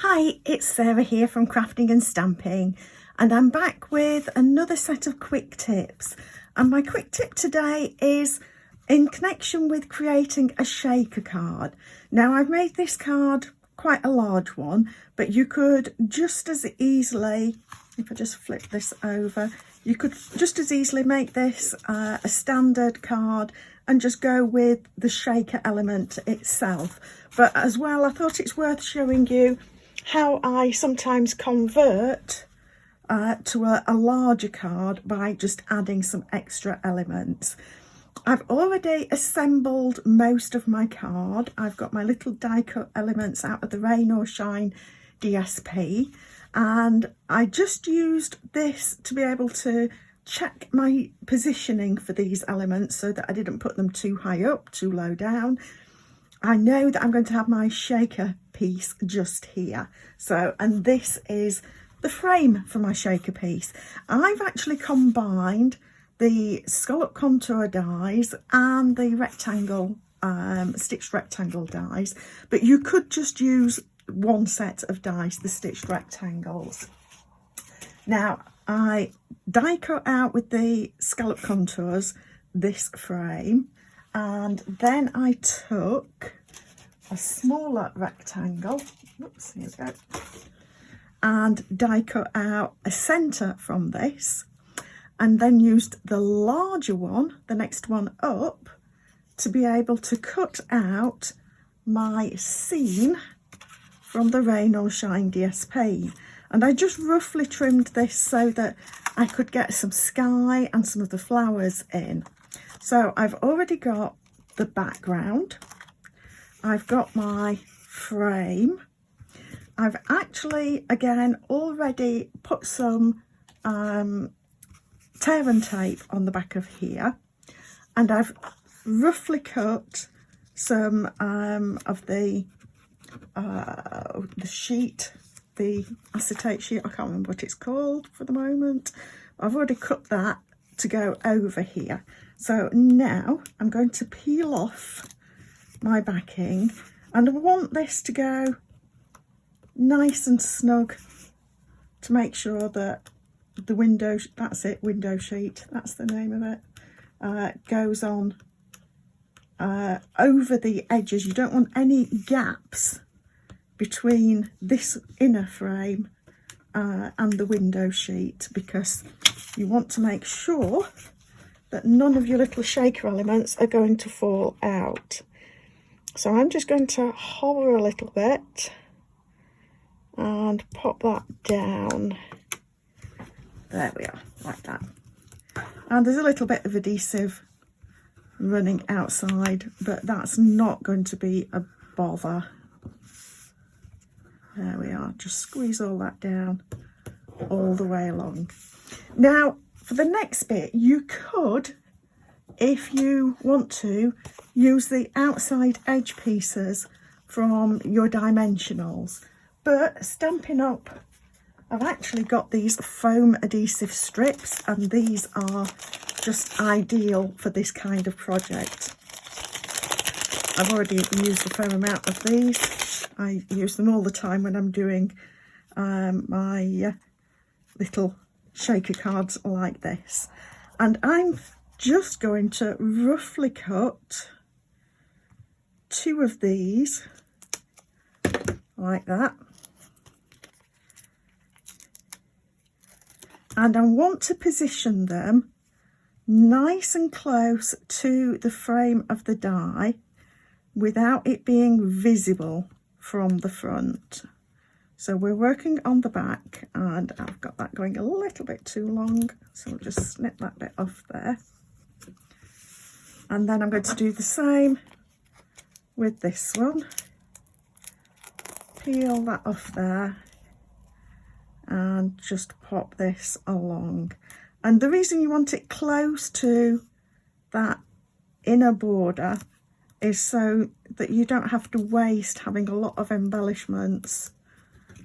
Hi, it's Sarah here from Crafting and Stamping, and I'm back with another set of quick tips. And my quick tip today is in connection with creating a shaker card. Now, I've made this card quite a large one, but you could just as easily, if I just flip this over, you could just as easily make this a standard card and just go with the shaker element itself. But as well, I thought it's worth showing you how I sometimes convert to a larger card by just adding some extra elements. I've already assembled most of my card. I've got my little die cut elements out of the Rain or Shine DSP, and I just used this to be able to check my positioning for these elements so that I didn't put them too high up, too low down. I know that I'm going to have my shaker piece just here. So, and this is the frame for my shaker piece. I've actually combined the scallop contour dies and the rectangle, stitched rectangle dies, but you could just use one set of dies, the stitched rectangles. Now, I die cut out with the scallop contours this frame, and then I took a smaller rectangle, oops, here we go, and die cut out a centre from this, and then used the larger one, the next one up, to be able to cut out my scene from the Rain or Shine DSP. And I just roughly trimmed this so that I could get some sky and some of the flowers in. So I've already got the background, I've got my frame, I've actually again already put some tear and tape on the back of here, and I've roughly cut some of the sheet, the acetate sheet, I can't remember what it's called for the moment. I've already cut that to go over here. So now I'm going to peel off my backing, and I want this to go nice and snug to make sure that the window, that's it, window sheet, that's the name of it, goes on over the edges. You don't want any gaps between this inner frame and the window sheet, because you want to make sure that none of your little shaker elements are going to fall out. So I'm just going to hover a little bit and pop that down. There we are, like that. And there's a little bit of adhesive running outside, but that's not going to be a bother. There we are, just squeeze all that down all the way along. Now, for the next bit, you could, if you want to, use the outside edge pieces from your dimensionals. But Stampin' Up, I've actually got these foam adhesive strips, and these are just ideal for this kind of project. I've already used a fair amount of these. I use them all the time when I'm doing my little shaker cards like this. And I'm just going to roughly cut 2 of these like that. And I want to position them nice and close to the frame of the die without it being visible from the front. So we're working on the back, and I've got that going a little bit too long, so I'll just snip that bit off there. And then I'm going to do the same with this one. Peel that off there and just pop this along. And the reason you want it close to that inner border is so that you don't have to waste having a lot of embellishments,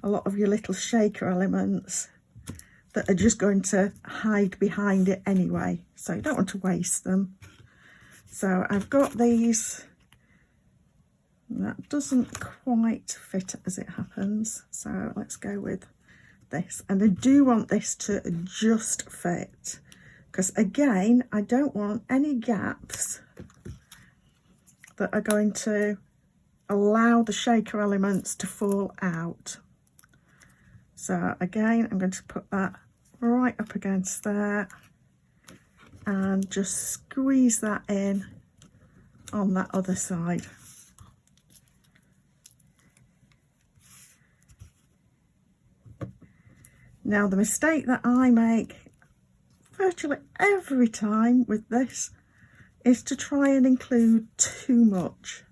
a lot of your little shaker elements that are just going to hide behind it anyway. So you don't want to waste them. So I've got these That doesn't quite fit as it happens, so let's go with this. And I do want this to just fit, because again, I don't want any gaps that are going to allow the shaker elements to fall out. So again, I'm going to put that right up against there and just squeeze that in on that other side. Now, the mistake that I make virtually every time with this is to try and include too much.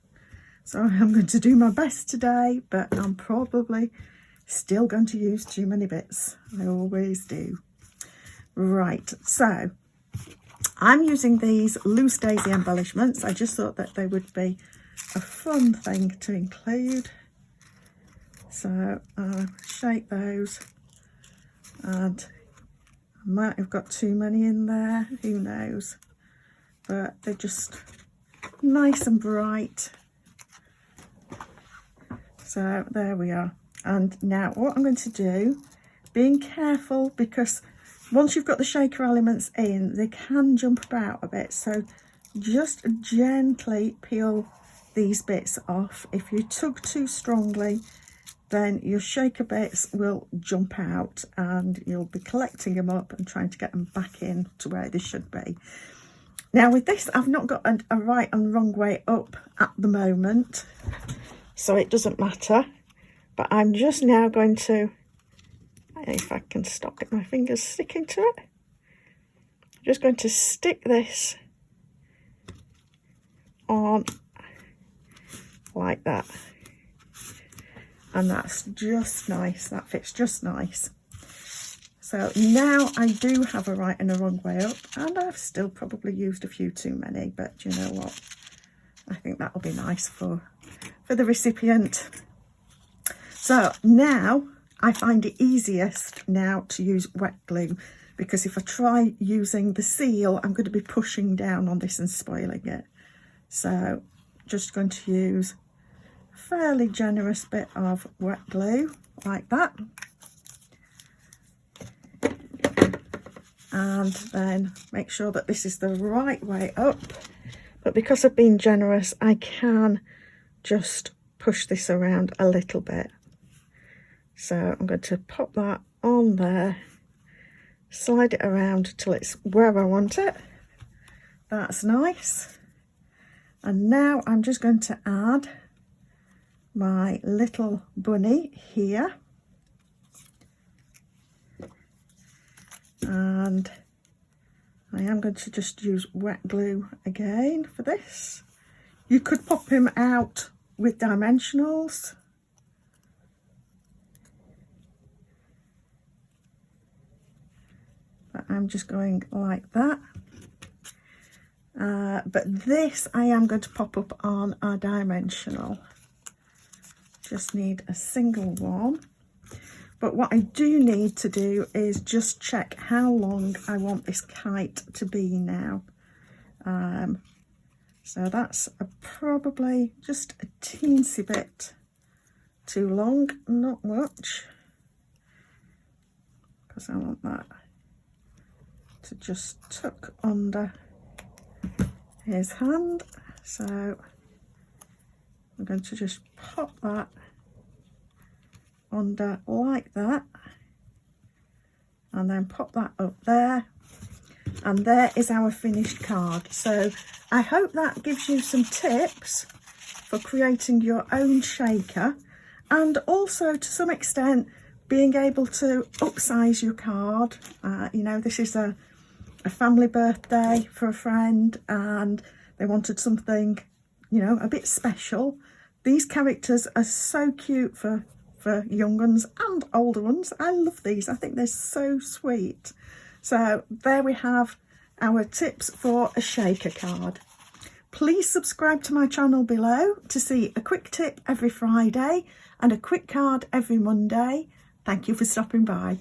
So I'm going to do my best today, but I'm probably still going to use too many bits. I always do. Right, so I'm using these loose daisy embellishments. I just thought that they would be a fun thing to include. So I'll shake those. And I might have got too many in there, who knows, but they're just nice and bright. So there we are. And now what I'm going to do, being careful, because once you've got the shaker elements in, they can jump about a bit, so just gently peel these bits off. If you tug too strongly, then your shaker bits will jump out and you'll be collecting them up and trying to get them back in to where they should be. Now with this, I've not got a right and wrong way up at the moment, so it doesn't matter. But I'm just now going to, if I can stop getting my fingers sticking to it, I'm just going to stick this on like that. And that's just nice, that fits just nice. So now I do have a right and a wrong way up, and I've still probably used a few too many, but you know what, I think that'll be nice for the recipient. So now I find it easiest now to use wet glue, because if I try using the seal, I'm going to be pushing down on this and spoiling it. So just going to use fairly generous bit of wet glue like that, and then make sure that this is the right way up. But because I've been generous, I can just push this around a little bit. So I'm going to pop that on there, slide it around till it's where I want it. That's nice. And now I'm just going to add my little bunny here, and I am going to just use wet glue again for this. You could pop him out with dimensionals, but I'm just going like that. But this I am going to pop up on a dimensional. Just need a single one. But what I do need to do is just check how long I want this kite to be now. So that's probably just a teensy bit too long, not much, because I want that to just tuck under his hand. So I'm going to just pop that under like that, and then pop that up there, and there is our finished card. So I hope that gives you some tips for creating your own shaker, and also to some extent being able to upsize your card. You know, this is a family birthday for a friend and they wanted something, you know, a bit special. These characters are so cute for young ones and older ones. I love these. I think they're so sweet. So there we have our tips for a shaker card. Please subscribe to my channel below to see a quick tip every Friday and a quick card every Monday. Thank you for stopping by.